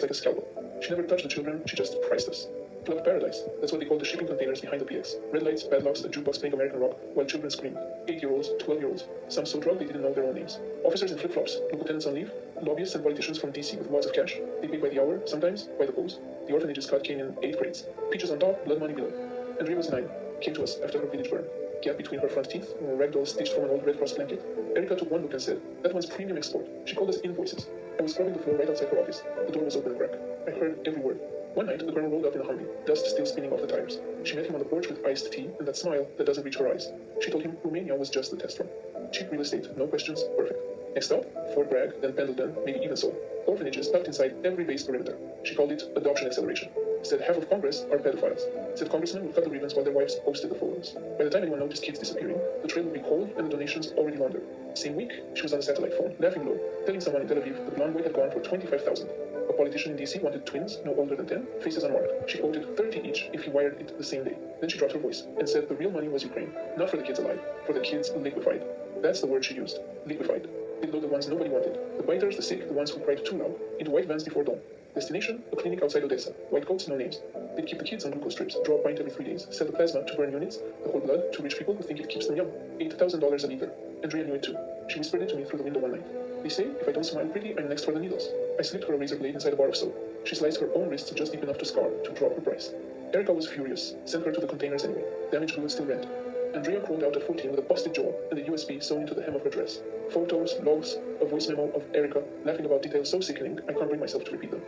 like a scalpel. She never touched the children, she just priced us. She loved paradise. That's what they called the shipping containers behind the PX. Red lights, padlocks, a jukebox playing American rock, while children screamed. 8-year-olds, 12-year-olds, some so drunk they didn't know their own names. Officers in flip-flops, lieutenants on leave, lobbyists and politicians from DC with wads of cash. They paid by the hour, sometimes by the pose. The orphanage's cut came in 8 crates. Peaches on top, blood money below. Andrea was 9, came to us after her village burn. Gap between her front teeth, a ragdoll stitched from an old Red Cross blanket. Erica took one look and said, "That one's premium export." She called us invoices. I was scrubbing the floor right outside her office. The door was open a crack. I heard every word. One night, the colonel rolled up in a Humvee, dust still spinning off the tires. She met him on the porch with iced tea and that smile that doesn't reach her eyes. She told him Romania was just the test run. Cheap real estate, no questions, perfect. Next stop, Fort Bragg, then Pendleton, maybe even so. Orphanages tucked inside every base perimeter. She called it adoption acceleration. Said half of Congress are pedophiles. Said congressmen would cut the ribbons while their wives posted the photos. By the time anyone noticed kids disappearing, the trail would be cold and the donations already laundered. Same week, she was on a satellite phone, laughing low, telling someone in Tel Aviv the blonde boy had gone for $25,000. A politician in DC wanted twins, no older than 10, faces unmarked. She quoted 30 each if he wired it the same day. Then she dropped her voice and said the real money was Ukraine, not for the kids alive, for the kids liquefied. That's the word she used, liquefied. They'd load the ones nobody wanted, the biters, the sick, the ones who cried too loud, into white vans before dawn. Destination, a clinic outside Odessa. White coats, no names. They'd keep the kids on glucose strips, draw a pint every 3 days, sell the plasma to burn units, the whole blood to rich people who think it keeps them young. $8,000 a liter. Andrea knew it too. She whispered it to me through the window one night. They say, if I don't smile pretty, I'm next for the needles. I slipped her a razor blade inside a bar of soap. She sliced her own wrists just deep enough to scar, to drop her price. Erica was furious, sent her to the containers anyway. Damaged goods still rent. Andrea crawled out at 14 with a busted jaw and a USB sewn into the hem of her dress. Photos, logs, a voice memo of Erica laughing about details so sickening I can't bring myself to repeat them.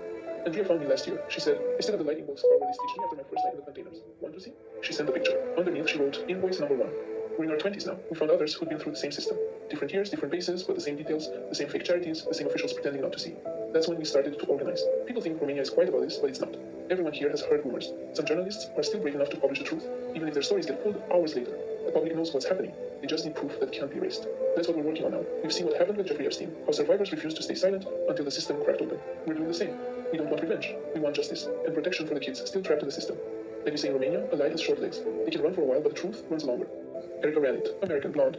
Andrea found me last year. She said, I still have the lightning bolt scar where they stitched me after my first night in the containers. Want to see? She sent a picture. Underneath she wrote, invoice number 1. We're in our 20s now. We found others who'd been through the same system. Different years, different bases, but the same details, the same fake charities, the same officials pretending not to see. That's when we started to organize. People think Romania is quiet about this, but it's not. Everyone here has heard rumors. Some journalists are still brave enough to publish the truth, even if their stories get pulled hours later. The public knows what's happening. They just need proof that can't be erased. That's what we're working on now. We've seen what happened with Jeffrey Epstein, how survivors refused to stay silent until the system cracked open. We're doing the same. We don't want revenge. We want justice and protection for the kids still trapped in the system. Like we say in Romania, a lie has short legs. They can run for a while, but the truth runs longer. Erica ran it. American blonde.